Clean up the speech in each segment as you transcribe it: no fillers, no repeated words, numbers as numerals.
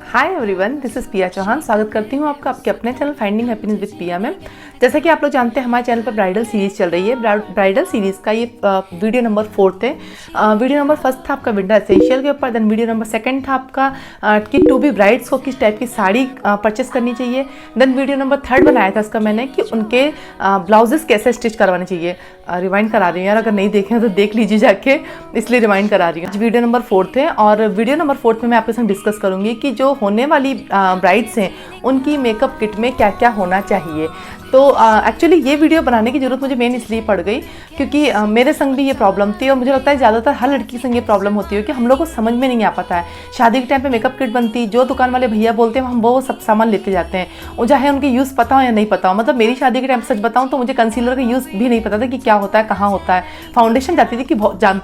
Hi everyone, this is पिया चौहान। स्वागत करती हूँ आपका आपके अपने चैनल फाइंडिंग हैप्पीनेस विद पिया में। जैसा कि आप लोग जानते हैं हमारे चैनल पर ब्राइडल सीरीज़ चल रही है। ब्राइडल सीरीज़ का ये वीडियो नंबर 4 है। वीडियो नंबर 1 था आपका विंटर एसेंशियल के ऊपर। देन वीडियो नंबर 2 था आपका कि टू बी ब्राइड्स को किस टाइप की साड़ी परचेस करनी चाहिए। देन वीडियो नंबर 3 बनाया था इसका मैंने कि उनके ब्लाउजेस कैसे स्टिच करवाने चाहिए। रिवाइंड करा रही हूँ यार, अगर नहीं देखें तो देख लीजिए जाके, इसलिए रिवाइंड करा रही हूँ। वीडियो नंबर 4 है और वीडियो नंबर 4 में मैं आपके साथ डिस्कस करूँगी कि जो होने वाली ब्राइड्स हैं उनकी मेकअप किट में क्या क्या होना चाहिए। तो एक्चुअली ये वीडियो बनाने की ज़रूरत मुझे मेन इसलिए पड़ गई क्योंकि मेरे संग भी ये प्रॉब्लम थी और मुझे लगता है ज़्यादातर हर लड़की संग ये प्रॉब्लम होती है कि हम लोग को समझ में नहीं आ पाता है। शादी के टाइम पे मेकअप किट बनती, जो दुकान वाले भैया बोलते हैं हम वो सब सामान लेते जाते हैं, और चाहे उनके यूज़ पता हो या नहीं पता हो। मतलब मेरी शादी के टाइम सच बताऊँ तो मुझे कंसीलर का यूज़ भी नहीं पता था कि क्या होता है, कहाँ होता है। फाउंडेशन जानती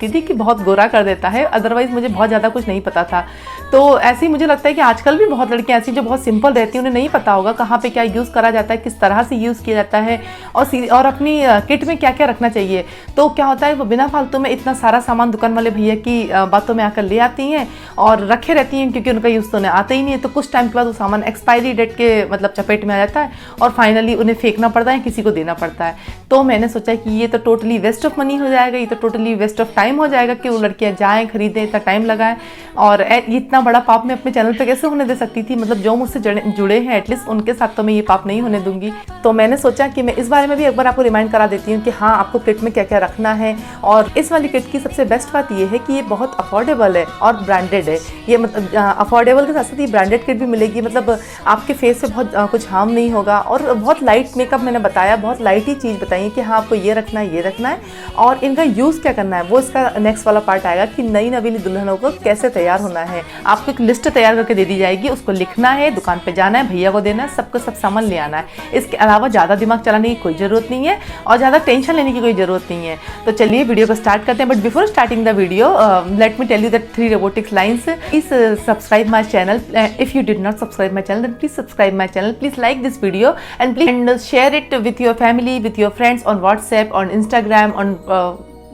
थी कि बहुत गोरा कर देता है, अदरवाइज़ मुझे बहुत ज़्यादा कुछ नहीं पता था। तो ऐसे ही मुझे लगता है कि आजकल भी बहुत लड़कियाँ ऐसी जो बहुत सिंपल रहती हैं, उन्हें नहीं पता होगा कहाँ पे क्या यूज़ करा जाता है, किस तरह से यूज़ किया जाता है और अपनी किट में क्या क्या रखना चाहिए। तो क्या होता है वो बिना फालतू में इतना सारा सामान दुकान वाले भैया की बातों में आकर ले आती हैं और रखे रहती हैं क्योंकि उनका यूज़ तो उन्हें आता ही नहीं है। तो कुछ टाइम के बाद वो सामान एक्सपायरी डेट के मतलब चपेट में आ जाता है और फाइनली उन्हें फेंकना पड़ता है, किसी को देना पड़ता है। तो मैंने सोचा कि ये तो टोटली वेस्ट ऑफ मनी हो जाएगा, ये तो टोटली वेस्ट ऑफ टाइम हो जाएगा कि वो लड़कियाँ जाएँ खरीदें, इतना टाइम लगाएं, और इतना बड़ा पाप मैं अपने चैनल पे कैसे होने दे सकती थी। मतलब जो मुझसे जुड़े हैं एटलीस्ट उनके साथ तो मैं ये पाप नहीं होने दूंगी। तो मैंने सोचा कि मैं इस बारे में भी एक बार आपको रिमाइंड करा देती हूँ कि हाँ, आपको किट में क्या क्या रखना है। और इस वाली किट की सबसे बेस्ट बात ये है कि ये बहुत अफोर्डेबल है और ब्रांडेड है। ये मतलब अफोर्डेबल के साथ साथ ये ब्रांडेड किट भी मिलेगी, मतलब आपके फेस पे बहुत कुछ हार्म नहीं होगा। और बहुत लाइट मेकअप मैंने बताया, बहुत लाइट ही चीज़ बताई कि हाँ आपको ये रखना है, ये रखना है और इनका यूज़ क्या करना है। वो इसका नेक्स्ट वाला पार्ट आएगा कि नई नवीली दुल्हनों को कैसे तैयार होना है। आपको एक लिस्ट तैयार करके दे दी जाएगी, उसको लिखना है, दुकान पे जाना है, भैया को देना है, सबको सब सामान ले आना है। इसके अलावा ज़्यादा दिमाग चलाने की कोई ज़रूरत नहीं है और ज़्यादा टेंशन लेने की कोई ज़रूरत नहीं है। तो चलिए वीडियो को स्टार्ट करते हैं। But before starting the video let me tell you that 3 robotics lines. Please subscribe my channel. If you did not subscribe my channel then please subscribe my channel. Please like this video and share it with your family, with your friends on WhatsApp, on Instagram, on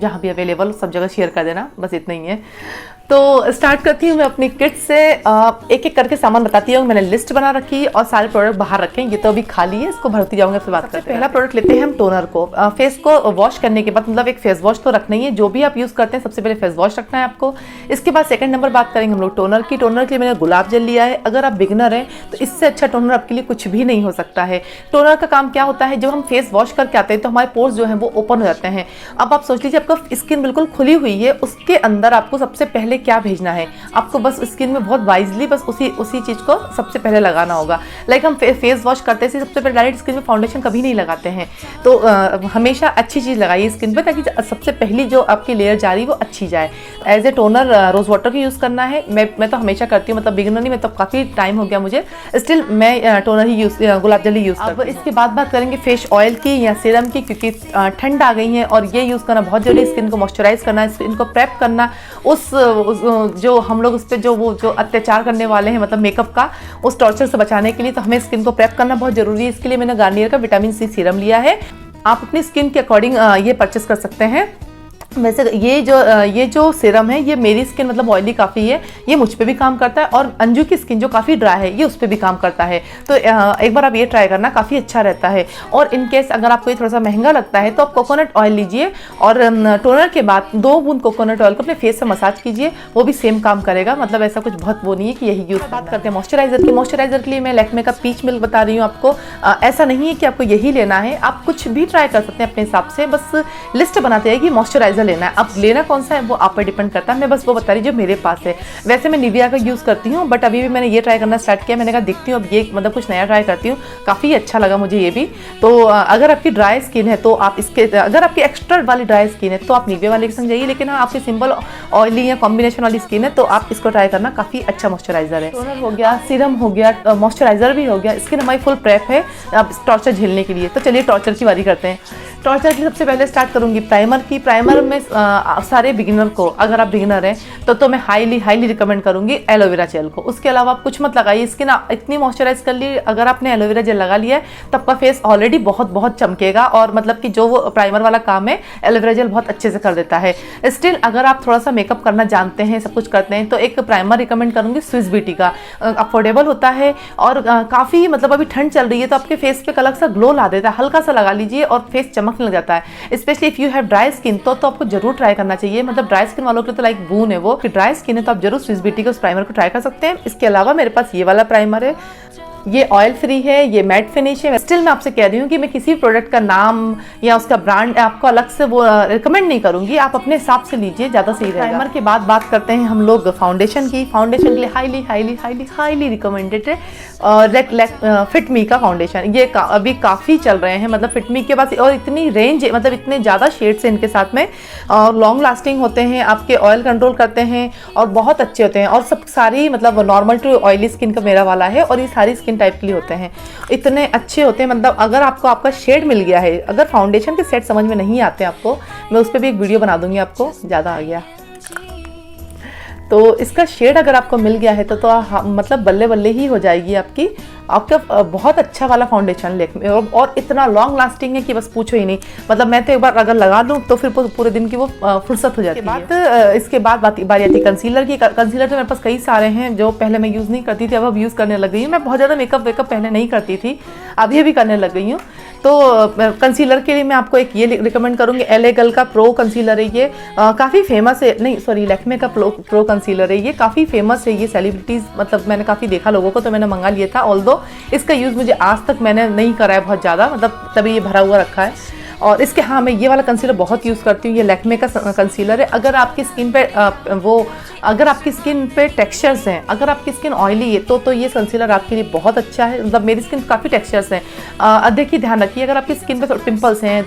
जहाँ भी available सब जगह share कर देना, बस इतना ही है। तो स्टार्ट करती हूँ मैं अपनी किट से। एक एक करके सामान बताती हूँ। मैंने लिस्ट बना रखी और सारे प्रोडक्ट बाहर रखे हैं, ये तो अभी खाली है, इसको भरती जाऊँगा फिर बात करते हैं। पहला प्रोडक्ट लेते हैं हम टोनर को। फेस को वॉश करने के बाद मतलब एक फेस वॉश तो रखना ही है, जो भी आप यूज़ करते हैं सबसे पहले फेस वॉश रखना है आपको। इसके बाद सेकंड नंबर बात करेंगे हम लोग टोनर की। टोनर के लिए मैंने गुलाब जल लिया है। अगर आप बिगनर हैं तो इससे अच्छा टोनर आपके लिए कुछ भी नहीं हो सकता है। टोनर का काम क्या होता है, जब हम फेस वॉश करके आते हैं तो हमारे पोर्स जो हैं वो ओपन हो जाते हैं। अब आप सोच लीजिए आपका स्किन बिल्कुल खुली हुई है, उसके अंदर आपको सबसे पहले क्या भेजना है, आपको बस स्किन में बहुत वाइजली बस उसी चीज़ को सबसे पहले लगाना होगा। लाइक हम फेस वॉश करते हैं सबसे पहले डायरेक्ट स्किन में फाउंडेशन कभी नहीं लगाते हैं। तो हमेशा अच्छी चीज़ लगाइए स्किन पे ताकि सबसे पहली जो आपकी लेयर जा रही है वो अच्छी जाए। As a toner rose water की यूज़ करना है। मैं तो हमेशा करती हूँ, मतलब बिगिनर नहीं, मैं तो काफ़ी टाइम हो गया मुझे, स्टिल मैं टोनर ही गुलाब जल ही यूज़ करती हूँ। अब इसके बाद बात करेंगे फेस ऑयल की या सीरम की, क्योंकि ठंड आ गई है और ये यूज़ करना बहुत जरूरी है। स्किन को मॉइस्चराइज करना, स्किन को प्रेप करना, उस जो हम लोग उस पर जो अत्याचार करने वाले हैं मतलब मेकअप का, उस टॉर्चर से बचाने के लिए तो हमें स्किन को प्रेप करना बहुत जरूरी है। इसके लिए मैंने गार्नियर का विटामिन सी सीरम लिया है। आप अपनी स्किन के अकॉर्डिंग ये परचेस कर सकते हैं। वैसे ये जो सीरम है ये मेरी स्किन मतलब ऑयली काफ़ी है, ये मुझ पे भी काम करता है, और अंजू की स्किन जो काफ़ी ड्राई है ये उस पर भी काम करता है। तो एक बार आप ये ट्राई करना, काफ़ी अच्छा रहता है। और इन केस अगर आपको ये थोड़ा सा महंगा लगता है तो आप कोकोनट ऑयल लीजिए और टोनर के बाद 2 बूंद कोकोनट ऑयल को अपने फेस से मसाज कीजिए, वो भी सेम काम करेगा। मतलब ऐसा कुछ बहुत वो नहीं है कि यही यूज़। बात करते हैं मॉइस्चराइजर की। मॉइस्चराइजर के लिए मैं लैक्मे का पीच मिल्क बता रही हूँ आपको। ऐसा नहीं है कि आपको यही लेना है, आप कुछ भी ट्राई कर सकते हैं अपने हिसाब से, बस लिस्ट बनाते हैं कि मॉइस्चराइजर लेना है। अब लेना कौन सा है वो आप पे डिपेंड करता है, मैं बस वो बता रही जो मेरे पास है। वैसे मैं निविया का यूज़ करती हूँ, बट अभी भी मैंने ये ट्राई करना स्टार्ट किया। मैंने कहा देखती हूँ अब ये मतलब कुछ नया ट्राई करती हूँ, काफ़ी अच्छा लगा मुझे ये भी। तो अगर आपकी ड्राई स्किन है तो आप अगर आपकी एक्स्ट्रा वाली ड्राई स्किन है तो आप निविया वाले के संग जाइए, लेकिन हाँ आपकी सिंपल ऑयली या कॉम्बिनेशन वाली स्किन है तो आप इसको ट्राई करना, काफ़ी अच्छा मॉइस्चराइजर है। टोनर हो गया, सीरम हो गया, मॉइस्चराइजर भी हो गया, स्किन हमारी फुल प्रेप है अब टॉर्चर झेलने के लिए। तो चलिए टॉर्चर की बारी करते हैं। टॉर्चर की सबसे पहले स्टार्ट करूँगी प्राइमर की। प्राइमर में सारे बिगिनर को, अगर आप बिगिनर हैं तो मैं हाईली रिकमेंड करूँगी एलोवेरा जेल को। उसके अलावा आप कुछ मत लगाइए, स्किन इतनी मॉइस्चराइज कर ली, अगर आपने एलोवेरा जेल लगा लिया है तो आपका फेस ऑलरेडी बहुत चमकेगा, और मतलब कि जो वो प्राइमर वाला काम है एलोवेरा जेल बहुत अच्छे से कर देता है। स्टिल अगर आप थोड़ा सा मेकअप करना जानते हैं, सब कुछ करते हैं, तो एक प्राइमर रिकमेंड करूँगी स्विस ब्यूटी का। अफोर्डेबल होता है और काफ़ी मतलब अभी ठंड चल रही है तो आपके फेस पे अलग सा ग्लो ला देता है, हल्का सा लगा लीजिए और फेस चमकने लग जाता है। Specially if you have dry skin तो आपको जरूर ट्राई करना चाहिए, मतलब ड्राई स्किन वालों के लिए तो लाइक बून है वो, कि ड्राई स्किन है तो आप जरूर स्विस ब्यूटी के उस प्राइमर को ट्राई कर सकते हैं। इसके अलावा मेरे पास ये वाला प्राइमर है, ये ऑयल फ्री है, ये मैट फिनिश है। स्टिल मैं आपसे कह रही हूँ कि मैं किसी प्रोडक्ट का नाम या उसका ब्रांड आपको अलग से वो रिकमेंड नहीं करूँगी, आप अपने हिसाब से लीजिए, ज़्यादा सही रहेगा। प्राइमर के बाद बात करते हैं हम लोग फाउंडेशन की। फाउंडेशन के लिए हाईली रिकमेंडेड है फिट मी का फाउंडेशन। ये अभी काफ़ी चल रहे हैं, मतलब फिट मी के पास, और इतनी रेंज, मतलब इतने ज़्यादा शेड्स हैं इनके साथ में, और लॉन्ग लास्टिंग होते हैं, आपके ऑयल कंट्रोल करते हैं और बहुत अच्छे होते हैं। और सब सारी मतलब नॉर्मल टू ऑयली स्किन का मेरा वाला है, और ये सारी स्किन टाइप के लिए होते हैं, इतने अच्छे होते हैं। मतलब अगर आपको आपका शेड मिल गया है, अगर फाउंडेशन के सेट समझ में नहीं आते आपको, मैं उस पर भी एक वीडियो बना दूंगी, आपको ज़्यादा आ गया तो इसका शेड अगर आपको मिल गया है तो मतलब बल्ले बल्ले ही हो जाएगी आपका बहुत अच्छा वाला फाउंडेशन लैक्मे, और इतना लॉन्ग लास्टिंग है कि बस पूछो ही नहीं। मतलब मैं तो एक बार अगर लगा लूँ तो फिर पूरे दिन की वो फुर्सत हो जाती है। इसके बाद बारी आती है कंसीलर की। कंसीलर तो मेरे पास कई सारे हैं जो पहले मैं यूज़ नहीं करती थी, अब यूज़ करने लग गई हूँ। मैं बहुत ज़्यादा मेकअप पहले नहीं करती थी, अभी भी करने लग गई हूँ। तो कंसीलर के लिए मैं आपको एक ये रिकमेंड करूँगी, LA गर्ल का प्रो कंसीलर है। ये काफ़ी फेमस है, नहीं सॉरी लैक्मे का प्रो कंसीलर है। ये काफ़ी फेमस है, ये सेलिब्रिटीज़, मतलब मैंने काफ़ी देखा लोगों को, तो मैंने मंगा लिया था। ऑल्दो इसका यूज़ मुझे आज तक मैंने नहीं करा है बहुत ज़्यादा, मतलब तभी ये भरा हुआ रखा है। और इसके हाँ, मैं ये वाला कंसीलर बहुत यूज़ करती हूँ, ये लैक्मे का कंसीलर है। अगर आपकी स्किन पे अगर आपकी स्किन पे टेक्सचर्स हैं, अगर आपकी स्किन ऑयली है तो ये कंसीलर आपके लिए बहुत अच्छा है। मतलब मेरी स्किन काफ़ी टेक्सचर्स हैं। देखिए ध्यान रखिए, अगर आपकी स्किन पे पिंपल्स हैं,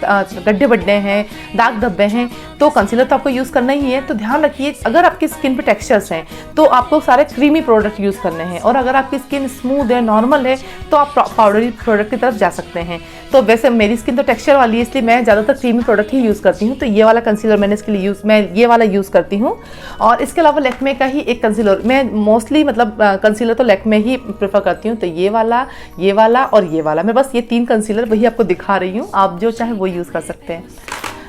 गड्ढे बड्ढे हैं, दाग धब्बे हैं, तो कंसीलर तो आपको यूज़ करना ही है। तो ध्यान रखिए, अगर आपकी स्किन पे टेक्सचर्स हैं तो आपको सारे क्रीमी प्रोडक्ट यूज़ करने हैं, और अगर आपकी स्किन स्मूथ है, नॉर्मल है, तो आप पाउडरी प्रोडक्ट की तरफ जा सकते हैं। तो वैसे मेरी स्किन तो टेक्सचर वाली है, इसलिए मैं ज़्यादातर क्रीमी प्रोडक्ट ही यूज़ करती हूँ। तो ये वाला कंसीलर मैंने इसके लिए मैं ये वाला यूज़ करती हूँ। और इसके अलावा लैक्मे का ही एक कंसीलर, मैं मोस्टली मतलब कंसीलर तो लैक्मे ही प्रेफर करती हूँ। तो ये वाला और ये वाला, मैं बस ये 3 कंसीलर वही आपको दिखा रही हूँ, आप जो चाहे वो यूज़ कर सकते हैं।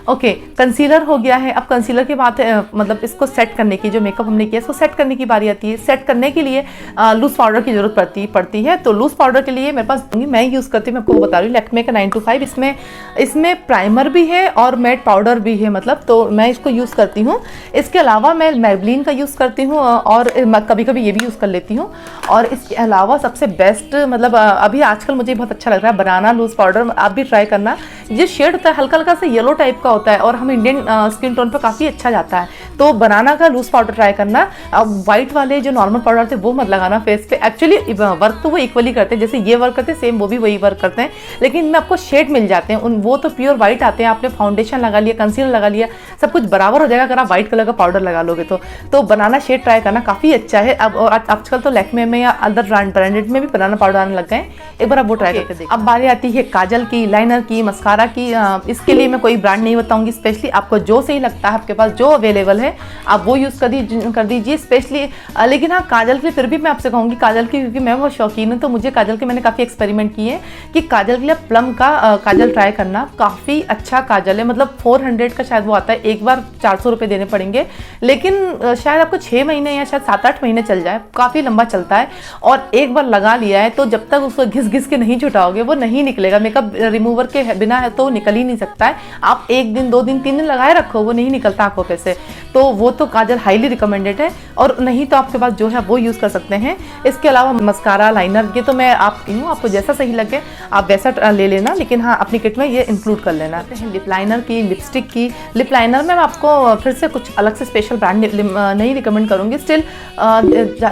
ओके, कंसीलर हो गया है। अब कंसीलर की बात है, मतलब इसको सेट करने की, जो मेकअप हमने किया इसको सेट करने की बारी आती है। सेट करने के लिए लूज पाउडर की जरूरत पड़ती है। तो लूज पाउडर के लिए मेरे पास, मैं यूज़ करती हूँ, मैं आपको बता रही हूँ, लैक्मे का 925। इसमें प्राइमर भी है और मैट पाउडर भी है, मतलब तो मैं इसको यूज़ करती हूँ। इसके अलावा मैं मैबलिन का यूज़ करती हूँ, और कभी कभी ये भी यूज़ कर लेती हूँ। और इसके अलावा सबसे बेस्ट, मतलब अभी आजकल मुझे बहुत अच्छा लग रहा है, बनाना लूज पाउडर। आप भी ट्राई करना। ये शेड होता है हल्का हल्का सा येलो टाइप का होता है, और हम इंडियन स्किन टोन पर काफ़ी अच्छा जाता है। तो बनाना का लूज पाउडर ट्राई करना। अब वाइट वाले जो नॉर्मल पाउडर थे वो मत लगाना फेस पे। एक्चुअली वर्क तो वो इक्वली करते हैं, जैसे ये वर्क करते हैं सेम वो भी वही वर्क करते हैं, लेकिन इनमें आपको शेड मिल जाते हैं। वो तो प्योर वाइट आते हैं। आपने फाउंडेशन लगा लिया, कंसीलर लगा लिया, सब कुछ बराबर हो जाएगा अगर आप व्हाइट कलर का पाउडर लगा लोगे तो बनाना शेड ट्राई करना, काफ़ी अच्छा है। अब आजकल तो लैक्मे में या अदर ब्रांडेड में भी बनाना पाउडर आने लग गए हैं, एक बार आप वो ट्राई करके देखिए। अब बारी आती है काजल की, लाइनर की, मस्कारा की। इसके लिए मैं कोई ब्रांड नहीं बताऊंगी, स्पेशली आपको जो सही लगता है, आपके पास जो अवेलेबल है आप वो यूज़ कर दीजिए स्पेशली। लेकिन हाँ, काजल के लिए फिर भी मैं आपसे कहूँगी काजल की, क्योंकि मैं बहुत शौकीन हूँ, तो मुझे काजल के मैंने काफ़ी एक्सपेरिमेंट किए कि काजल के लिए प्लम का काजल ट्राई करना, काफ़ी अच्छा काजल है। मतलब 400 का शायद वो आता है, एक बार 400 रुपये देने पड़ेंगे, लेकिन शायद आपको 6 महीने या शायद 7-8 महीने चल जाए, काफ़ी लंबा चलता है। और एक बार लगा लिया है तो जब तक उसको घिस घिस के नहीं छुटाओगे वो नहीं निकलेगा। मेकअप रिमूवर के बिना है तो निकल ही नहीं सकता है। आप 1 दिन 2 दिन 3 दिन लगाए रखो, वो नहीं निकलता आंखों पे से। तो वो तो काजल हाईली रिकमेंडेड है, और नहीं तो आपके पास जो है वो यूज़ कर सकते हैं। इसके अलावा मस्कारा, लाइनर, ये तो मैं आपको जैसा सही लगे आप वैसा ले लेना, लेकिन हाँ अपनी किट में ये इंक्लूड कर लेना। लिप लाइनर की, लिपस्टिक की। लिप लाइनर में मैं आपको फिर से कुछ अलग से स्पेशल ब्रांड नहीं रिकमेंड करूँगी। स्टिल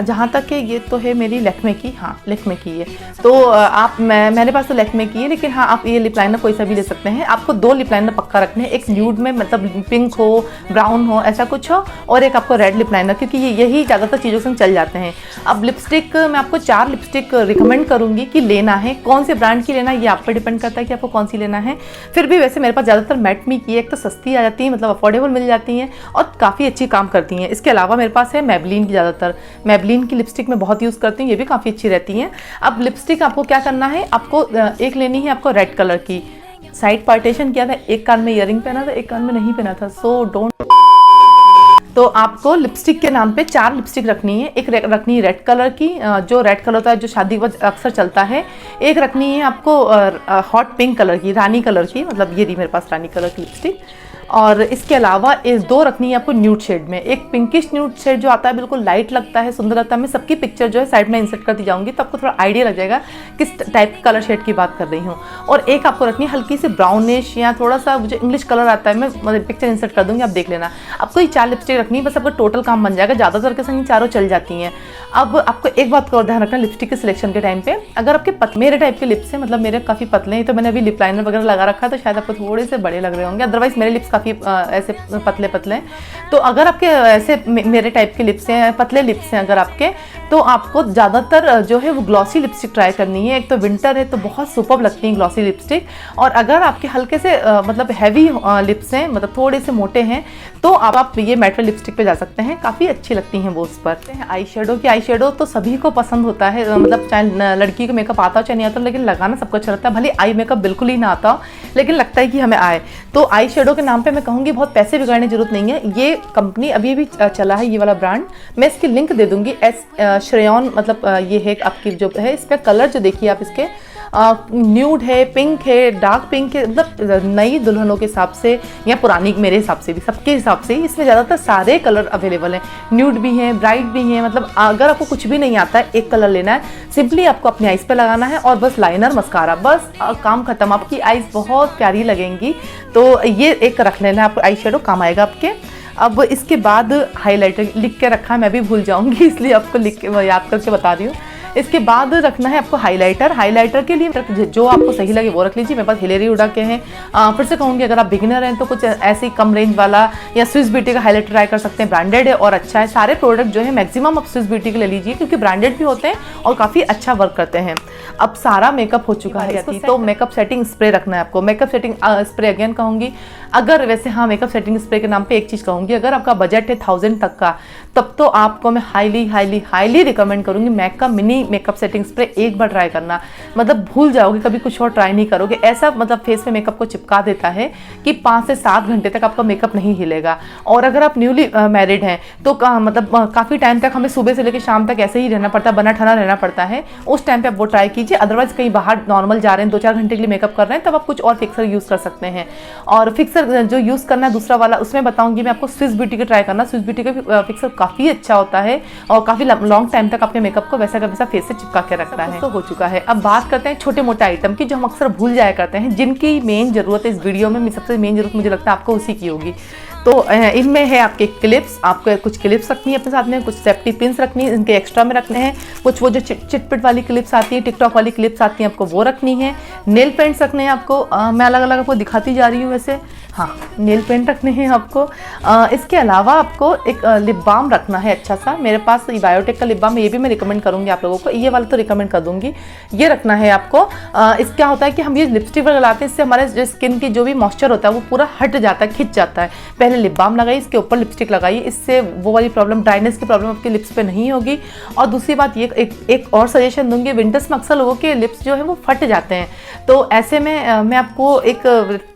जहाँ तक कि ये तो है मेरी लैक्मे की, हाँ लैक्मे की है, तो आप मेरे पास तो लैक्मे की है, लेकिन हाँ आप ये लिप लाइनर कोई सा भी ले ले सकते हैं। आपको 2 लिप लाइनर पक्का रखने हैं, एक न्यूड में मतलब पिंक हो, ब्राउन हो, ऐसा कुछ हो, और एक आपको रेड लिप लाइनर, क्योंकि यही ज़्यादातर चीज़ों से चल जाते हैं। अब लिपस्टिक मैं आपको 4 लिपस्टिक रिकमेंड करूँगी कि लेना है। कौन से ब्रांड की लेना है ये आप पर डिपेंड करता है कि आपको कौन सी लेना है। फिर भी वैसे मेरे पास ज़्यादातर मैट मी की, एक तो सस्ती आ जाती है, मतलब अफोर्डेबल मिल जाती हैं और काफ़ी अच्छी काम करती हैं। इसके अलावा मेरे पास है मैबलिन की, ज़्यादातर मैबलिन की लिपस्टिक मैं बहुत यूज़ करती हूँ, ये भी काफ़ी अच्छी रहती हैं। अब लिपस्टिक आपको क्या करना है, आपको एक लेनी है आपको रेड कलर की। साइड पार्टीशन किया था, एक कान में ईयरिंग पहना था, एक कान में नहीं पहना था, सो डोंट। तो आपको लिपस्टिक के नाम पे 4 लिपस्टिक रखनी है। एक रखनी है रेड कलर की, जो रेड कलर होता है जो शादी के बाद अक्सर चलता है। एक रखनी है आपको हॉट पिंक कलर की, रानी कलर की, मतलब ये रही मेरे पास रानी कलर की लिपस्टिक। और इसके अलावा 2 रखनी है आपको न्यूड शेड में। एक पिंकिश न्यूड शेड जो आता है, बिल्कुल लाइट लगता है, सुंदर लगता है। मैं सबकी पिक्चर जो है साइड में इंसर्ट करती जाऊंगी, तो आपको थोड़ा आइडिया लग जाएगा किस टाइप के कलर शेड की बात कर रही हूँ। और एक आपको रखनी है हल्की सी ब्राउनिश या थोड़ा सा जो इंग्लिश कलर आता है, मैं पिक्चर इंसर्ट कर दूंगी, आप देख लेना। आपको ये 4 लिपस्टिक रखनी है, बस आपका टोटल काम बन जाएगा। ज़्यादातर के संग चारों चल जाती हैं। अब आपको एक बात का ध्यान रखना लिपस्टिक के सिलेक्शन के टाइम पे, अगर आपके मेरे टाइप के लिप्स हैं, मतलब मेरे काफ़ी पतले हैं, तो मैंने अभी लिप लाइनर वगैरह लगा रखा है, तो शायद आपको थोड़े से बड़े लग रहे होंगे, अदरवाइज मेरे लिप्स काफ़ी ऐसे पतले पतले हैं। तो अगर आपके ऐसे मेरे टाइप के लिप्स हैं, पतले लिप्स हैं अगर आपके, तो आपको ज़्यादातर जो है वो ग्लॉसी लिपस्टिक ट्राई करनी है। एक तो विंटर है तो बहुत सुपर्ब लगती है ग्लॉसी लिपस्टिक। और अगर आपके हल्के से मतलब हैवी लिप्स हैं, मतलब थोड़े से मोटे हैं, तो आप ये मैट लिपस्टिक पे जा सकते हैं, काफ़ी अच्छी लगती हैं वो उस पर। आई शेडो तो सभी को पसंद होता है, मतलब चाहे लड़की को मेकअप आता हो चाहे नहीं आता हो, लेकिन लगाना सबको अच्छा लगता है। भले आई मेकअप बिल्कुल ही ना आता हो, लेकिन लगता है कि हमें आए। तो आई शेडो के नाम पे मैं कहूँगी बहुत पैसे बिगाड़ने की जरूरत नहीं है। ये कंपनी अभी भी चला है, ये वाला ब्रांड, मैं इसकी लिंक दे दूँगी। श्रेयॉन, मतलब ये है आपकी जो है, इसका कलर जो देखिए आप, इसके न्यूड है, पिंक है, डार्क पिंक है, मतलब नई दुल्हनों के हिसाब से या पुरानी मेरे हिसाब से भी, सबके हिसाब से इसमें ज़्यादातर सारे कलर अवेलेबल हैं। न्यूड भी हैं, ब्राइट भी हैं। मतलब अगर आपको कुछ भी नहीं आता है, एक कलर लेना है, सिंपली आपको अपनी आइज़ पे लगाना है और बस लाइनर, मस्कारा, बस काम खत्म। आपकी आइज़ बहुत प्यारी लगेंगी। तो ये एक रख लेना, आपको आई शेडो काम आएगा आपके। अब इसके बाद हाइलाइटर लिख के रखा है, मैं भी भूल जाऊंगी इसलिए आपको लिख के याद करके बता रही हूँ। इसके बाद रखना है आपको हाइलाइटर। हाइलाइटर के लिए जो आपको सही लगे वो रख लीजिए। मेरे पास हिलेरी हुडा के हैं। फिर से कहूँगी अगर आप बिगिनर हैं तो कुछ ऐसे ही कम रेंज वाला या स्विस ब्यूटी का हाइलाइटर ट्राई कर सकते हैं, ब्रांडेड है और अच्छा है। सारे प्रोडक्ट जो है मैक्सिमम आप स्विस ब्यूटी के ले लीजिए, क्योंकि ब्रांडेड भी होते हैं और काफ़ी अच्छा वर्क करते हैं। अब सारा मेकअप हो चुका है, तो मेकअप सेटिंग स्प्रे रखना है आपको। मेकअप सेटिंग स्प्रे अगेन कहूँगी, अगर वैसे हाँ मेकअप सेटिंग स्प्रे के नाम पे एक चीज़ कहूँगी, अगर आपका बजट है 1000 तक का, तब तो आपको मैं हाईली रिकमेंड करूँगी मैक का मिनी मेकअप सेटिंग स्प्रे। एक बार ट्राई करना, मतलब भूल जाओगे, कभी कुछ और ट्राई नहीं करोगे। ऐसा मतलब फेस पे मेकअप को चिपका देता है कि 5 से 7 घंटे तक आपका मेकअप नहीं हिलेगा। और अगर आप न्यूली मैरिड हैं तो मतलब काफ़ी टाइम तक हमें सुबह से लेकर शाम तक ऐसे ही रहना पड़ता है, बना ठना रहना पड़ता है। उस टाइम पे आप वो ट्राई कीजिए। अदरवाइज कहीं बाहर नॉर्मल जा रहे हैं, 2-4 घंटे के लिए मेकअप कर रहे हैं, तब आप कुछ और फिक्सर यूज़ कर सकते हैं। और फिक्सर जो यूज़ करना है दूसरा वाला, उसमें बताऊंगी मैं आपको स्विस ब्यूटी का ट्राई करना। स्विस ब्यूटी का फिक्सर काफ़ी अच्छा होता है और काफ़ी लॉन्ग टाइम तक आपके मेकअप को वैसा का वैसा फेस से चिपका के रखता है। तो हो चुका है। अब बात करते हैं छोटे मोटे आइटम की, जो हम अक्सर भूल जाया करते हैं, जिनकी मेन ज़रूरत है इस वीडियो में। सबसे मेन ज़रूरत मुझे लगता है आपको उसी की होगी। तो इनमें है आपके क्लिप्स, आपको कुछ क्लिप्स रखनी है अपने साथ में, कुछ सेफ्टी पिन्स रखनी है, इनके एक्स्ट्रा में रखने हैं। कुछ वो जो चिटपिट वाली क्लिप्स आती है, टिकटॉक वाली क्लिप्स आती हैं, आपको वो रखनी है। नेल पेंट्स रखने हैं आपको। मैं अलग अलग आपको दिखाती जा रही हूँ वैसे। हाँ, नेल पेंट रखने हैं आपको। इसके अलावा आपको एक लिप बाम रखना है अच्छा सा। मेरे पास बायोटेक का लिप बाम है, ये भी मैं रिकमेंड करूँगी आप लोगों को। ये वाला तो रिकमेंड कर दूँगी, ये रखना है आपको। इस क्या होता है कि हम ये लिपस्टिक वगैरह लगाते हैं, इससे हमारे जो स्किन की जो भी मॉइस्चर होता है वो पूरा हट जाता है, खिंच जाता है। पहले लिप बाम लगाइए, इसके ऊपर लिपस्टिक लगाइए, इससे वो वाली प्रॉब्लम, ड्राइनेस की प्रॉब्लम आपके लिप्स पे नहीं होगी। और दूसरी बात ये एक और सजेशन दूंगी, विंटर्स में अक्सर लोगों के लिप्स जो है वो फट जाते हैं, तो ऐसे में मैं आपको एक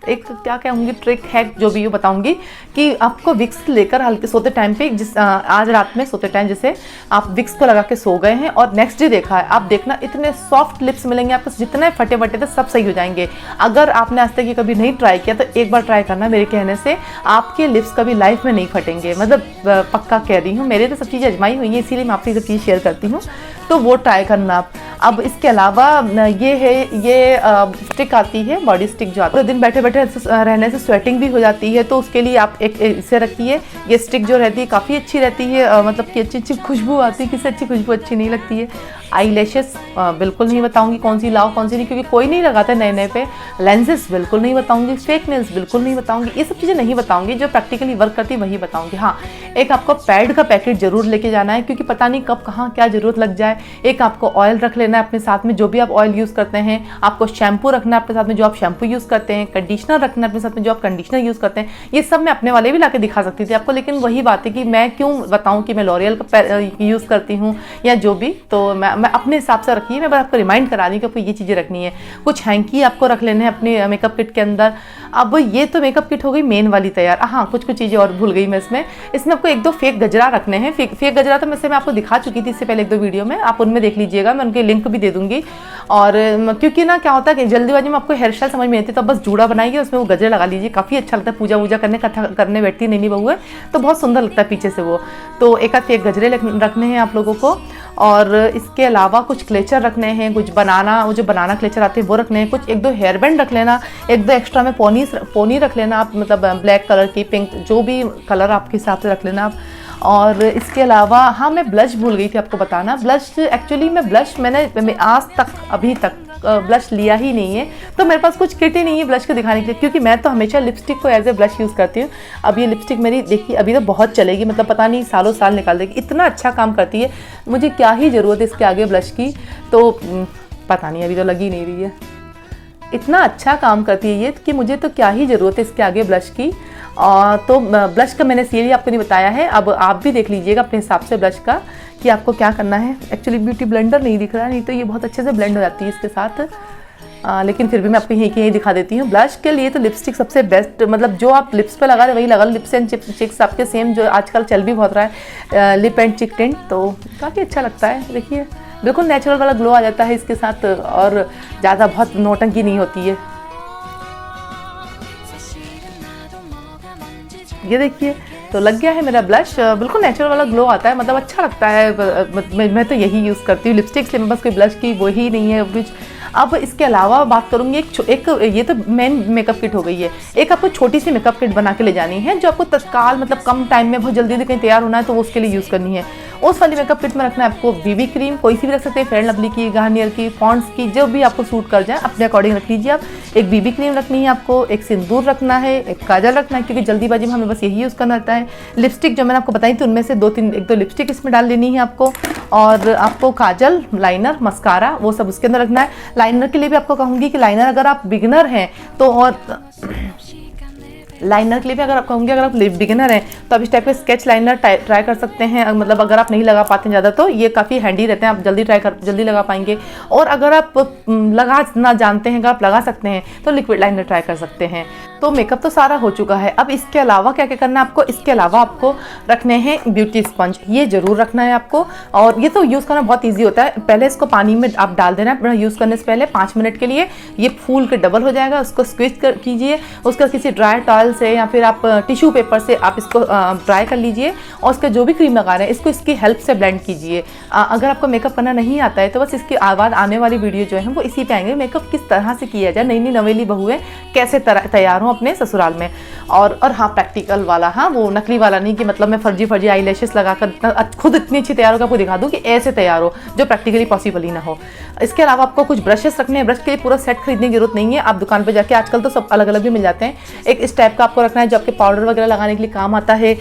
क्या कहूँगी ट्रिक है जो भी बताऊंगी कि आपको विक्स लेकर हल्के सोते टाइम पे, आज रात में सोते टाइम जैसे आप विक्स को लगा के सो गए हैं और नेक्स्ट डे देखा है, आप देखना इतने सॉफ्ट लिप्स मिलेंगे आपको, जितने फटे फटे थे सब सही हो जाएंगे। अगर आपने आज तक ये कभी नहीं ट्राई किया तो एक बार ट्राई करना, मेरे कहने से आपके लिप्स कभी लाइफ में नहीं फटेंगे। मतलब पक्का कह रही हूँ, मेरे तो सब चीज़ें आजमाई हुई है, इसीलिए मैं आपसे ये सब चीज़ शेयर करती हूँ। तो वो ट्राई करना आप। अब इसके अलावा ये स्टिक आती है, बॉडी स्टिक जो आती है। दिन बैठे बैठे रहने से स्वेटिंग भी हो जाती है, तो उसके लिए आप एक इसे रखिए। ये स्टिक जो रहती है काफ़ी अच्छी रहती है, मतलब कि अच्छी अच्छी खुशबू आती है। किसी अच्छी खुशबू अच्छी नहीं लगती है। आई लैशेस बिल्कुल नहीं बताऊंगी कौन सी लाओ कौन सी नहीं, क्योंकि कोई नहीं लगाता नए नए पे। लेंसेज बिल्कुल नहीं बताऊंगी, फेक नेल्स बिल्कुल नहीं बताऊंगी, ये सब चीज़ें नहीं बताऊंगी। जो प्रैक्टिकली वर्क करती है वही बताऊंगी। हाँ, एक आपको पैड का पैकेट जरूर लेके जाना है, क्योंकि पता नहीं कब कहाँ क्या जरूरत लग जाए। एक आपको ऑयल रख लेना है अपने साथ में, जो भी आप ऑयल यूज़ करते हैं। आपको शैम्पू रखना है अपने साथ में, जो आप शैम्पू यूज़ करते हैं। कंडीशनर रखना है अपने साथ में, जो आप कंडीशनर यूज़ करते हैं। ये सब मैं अपने वाले भी ला के दिखा सकती थी आपको, लेकिन वही बात है कि मैं क्यों बताऊँ कि मैं लॉरियल का यूज़ करती हूँ या जो भी। तो मैं अपने हिसाब से रखिए, मैं बस आपको रिमाइंड करा रही हूँ कि आपको ये चीज़ें रखनी है। कुछ हैंकी आपको रख लेने हैं अपने मेकअप किट के अंदर। अब ये तो मेकअप किट हो गई मेन वाली तैयार। हाँ, कुछ चीज़ें और भूल गई मैं इसमें आपको एक दो फेक गजरा रखने हैं। फेक गजरा तो मैं आपको दिखा चुकी थी इससे पहले एक दो वीडियो में, आप उनमें देख लीजिएगा, मैं उनके लिंक भी दे दूंगी। और क्योंकि ना क्या होता है कि जल्दीबाजी में आपको हेयर स्टाइल समझ में आती है, तो बस जूड़ा बनाइए, उसमें वो गजरे लगा लीजिए, काफ़ी अच्छा लगता है। पूजा वूजा करने बैठती नई बहू है तो बहुत सुंदर लगता है पीछे से वो। तो एक आध फेक गजरे रखने हैं आप लोगों को। और इसके अलावा कुछ क्लेचर रखने हैं, कुछ वो जो बनाना क्लेचर आते हैं वो रखने हैं। कुछ एक दो हेयर बैंड रख लेना, एक दो एक्स्ट्रा में पोनी रख लेना आप, मतलब ब्लैक कलर की, पिंक, जो भी कलर आपके हिसाब से रख लेना आप। और इसके अलावा हाँ, मैं ब्लश भूल गई थी आपको बताना। ब्लश एक्चुअली मैंने आज तक अभी तक ब्लश लिया ही नहीं है, तो मेरे पास कुछ किट ही नहीं है ब्लश को दिखाने के लिए, क्योंकि मैं तो हमेशा लिपस्टिक को एज ए ब्लश यूज़ करती हूँ। अब ये लिपस्टिक मेरी देखिए अभी तो बहुत चलेगी, मतलब पता नहीं सालों साल निकाल देगी, इतना अच्छा काम करती है। मुझे क्या ही ज़रूरत है इसके आगे ब्लश की, तो पता नहीं, अभी तो लगी नहीं रही है। इतना अच्छा काम करती है ये कि मुझे तो क्या ही ज़रूरत है इसके आगे ब्लश की। तो ब्लश का मैंने सीरियल आपको नहीं बताया है, अब आप भी देख लीजिएगा अपने हिसाब से ब्लश का कि आपको क्या करना है। एक्चुअली ब्यूटी ब्लेंडर नहीं दिख रहा, नहीं तो ये बहुत अच्छे से ब्लेंड हो जाती है इसके साथ। लेकिन फिर भी मैं आपको यही दिखा देती हूँ। ब्लश के लिए तो लिपस्टिक सबसे बेस्ट, मतलब जो आप लिप्स पे लगा रहे वही लगा लो। लिप्स एंड चिक्स आपके सेम, जो आजकल चल भी बहुत रहा है, लिप एंड चिक टिंट, तो काफ़ी अच्छा लगता है। देखिए बिल्कुल नेचुरल वाला ग्लो आ जाता है इसके साथ, और ज़्यादा बहुत नौटंकी नहीं होती है। ये देखिए तो लग गया है मेरा ब्लश, बिल्कुल नेचुरल वाला ग्लो आता है, मतलब अच्छा लगता है। मैं तो यही यूज़ करती हूँ लिपस्टिक से, बस कोई ब्लश की वो ही नहीं है कुछ। अब इसके अलावा बात करूँगी एक ये तो मेन मेकअप किट हो गई है। एक आपको छोटी सी मेकअप किट बना के ले जानी है, जो आपको तत्काल मतलब कम टाइम में बहुत जल्दी कहीं तैयार होना है तो वो उसके लिए यूज़ करनी है। उस वाली मेकअप किट में रखना है आपको बीबी क्रीम, कोई सी भी रख सकते हैं, फेयर एंड लवली की, गार्नियर की, पॉन्ड्स की, जो भी आपको सूट कर जाए अपने अकॉर्डिंग रख लीजिए आप। एक बीबी क्रीम रखनी है आपको, एक सिंदूर रखना है, एक काजल रखना है, क्योंकि जल्दीबाजी में हमें बस यही यूज़ करना रहता है। लिपस्टिक जो मैंने आपको बताई थी उनमें से एक दो लिपस्टिक इसमें डाल लेनी है आपको। और आपको काजल, लाइनर, मस्कारा, वो सब उसके अंदर रखना है। लाइनर के लिए भी आपको कहूँगी कि लाइनर अगर आप बिगिनर हैं तो, और लाइनर के लिए भी अगर आप कहूँगी, अगर आप बिगिनर हैं तो आप इस टाइप के स्केच लाइनर ट्राई कर सकते हैं। मतलब अगर आप नहीं लगा पाते हैं ज़्यादा तो ये काफ़ी हैंडी रहते हैं, आप जल्दी लगा पाएंगे। और अगर आप लगा ना जानते हैं, अगर आप लगा सकते हैं तो लिक्विड लाइनर ट्राई कर सकते हैं। तो मेकअप तो सारा हो चुका है। अब इसके अलावा क्या क्या करना है आपको, इसके अलावा आपको रखने हैं ब्यूटी स्पंज, ये जरूर रखना है आपको। और ये तो यूज़ करना बहुत ईजी होता है। पहले इसको पानी में आप डाल देना है यूज़ करने से पहले 5 मिनट के लिए, ये फूल के डबल हो जाएगा। उसको स्क्वीज कीजिए, उसका किसी ड्राई टॉवल से या फिर आप टिश्यू पेपर से आप इसको ड्राई कर लीजिए, और उसका जो भी क्रीम लगा रहे हैं इसको इसकी हेल्प से ब्लेंड कीजिए। अगर आपको मेकअप करना नहीं आता है तो बस इसकी आवाज़ आने वाली वीडियो जो है वो इसी पे आएंगे, मेकअप किस तरह से किया जाए, नई नवेली बहुएं कैसे तैयार हों अपने ससुराल में। और हाँ, प्रैक्टिकल वाला, हाँ वो नकली वाला नहीं कि मतलब मैं फर्जी आई लैशेस लगाकर खुद इतनी अच्छी तैयार होकर आपको दिखा दूँ कि ऐसे तैयार हो, जो प्रैक्टिकली पॉसिबल ही ना हो। इसके अलावा आपको कुछ ब्रशेस रखने हैं। ब्रश के लिए पूरा सेट खरीदने की जरूरत नहीं है, आप दुकान पर जाके, आजकल तो सब अलग अलग भी मिल जाते हैं। एक इस टाइप का आपको रखना है जो आपके पाउडर वगैरह लगाने के लिए काम आता है।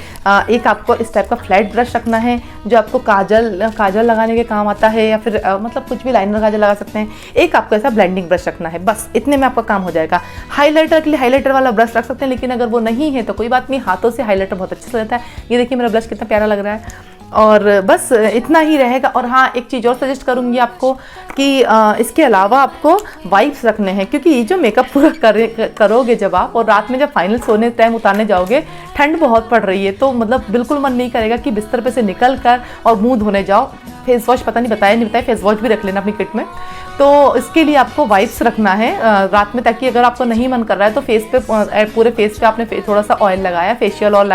एक आपको इस टाइप का फ्लैट ब्रश रखना है जो आपको काजल लगाने के काम आता है, या फिर मतलब कुछ भी लाइनर काजल लगा सकते हैं। एक आपको ऐसा ब्लेंडिंग ब्रश रखना है, बस इतने में आपका काम हो जाएगा। हाईलाइटर के लिए हाईलाइटर वाला ब्रश रख सकते हैं, लेकिन अगर वो नहीं है तो कोई बात नहीं, हाथों से हाईलाइटर बहुत अच्छे से लगता है। ये देखिए मेरा ब्रश कितना प्यारा लग रहा है। और बस इतना ही रहेगा। और हाँ, एक चीज़ और सजेस्ट करूँगी आपको कि इसके अलावा आपको वाइप्स रखने हैं, क्योंकि ये जो मेकअप पूरा करोगे जब आप, और रात में जब फाइनल सोने टाइम उतारने जाओगे, ठंड बहुत पड़ रही है, तो मतलब बिल्कुल मन नहीं करेगा कि बिस्तर पे से निकल कर और मुँह धोने जाओ। फेस वॉश पता नहीं बताया, फेस वॉश भी रख लेना अपनी किट में। तो इसके लिए आपको वाइप्स रखना है रात में, ताकि अगर आपको नहीं मन कर रहा है तो फेस पे, पूरे फेस पे आपने थोड़ा सा ऑयल लगाया, फेशियल और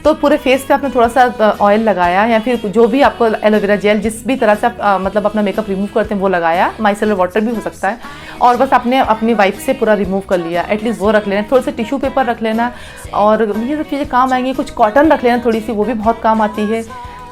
तो पूरे फेस पे आपने थोड़ा सा ऑयल लगाया या फिर जो भी आपको एलोवेरा जेल जिस भी तरह से आप मतलब अपना मेकअप रिमूव करते हैं वो लगाया, माइसेलर वाटर भी हो सकता है, और बस आपने अपनी वाइप से पूरा रिमूव कर लिया। एटलीस्ट वो रख लेना, थोड़े से टिश्यू पेपर रख लेना, और ये सब चीज़ें काम आएंगी। कुछ कॉटन रख लेना थोड़ी सी, वो भी बहुत काम आती है।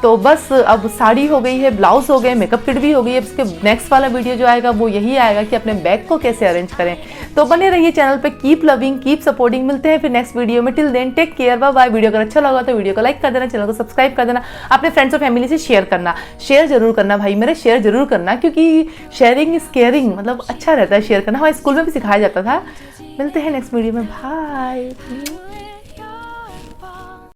तो बस अब साड़ी हो गई है, ब्लाउज हो गए, मेकअप किट भी हो गई है। इसके नेक्स्ट वाला वीडियो जो आएगा वो यही आएगा कि अपने बैग को कैसे अरेंज करें। तो बने रहिए चैनल पे, कीप लविंग, कीप सपोर्टिंग। मिलते हैं फिर नेक्स्ट वीडियो में। Till then take care, bye bye. Video अगर अच्छा लगा तो वीडियो को लाइक कर देना, चैनल को सब्सक्राइब कर देना, अपने फ्रेंड्स और फैमिली से शेयर करना। शेयर जरूर करना भाई मेरे, शेयर जरूर करना, क्योंकि शेयरिंग इज केयरिंग, मतलब अच्छा रहता है शेयर करना। हमारे स्कूल में भी सिखाया जाता था। मिलते हैं नेक्स्ट वीडियो में, बाय।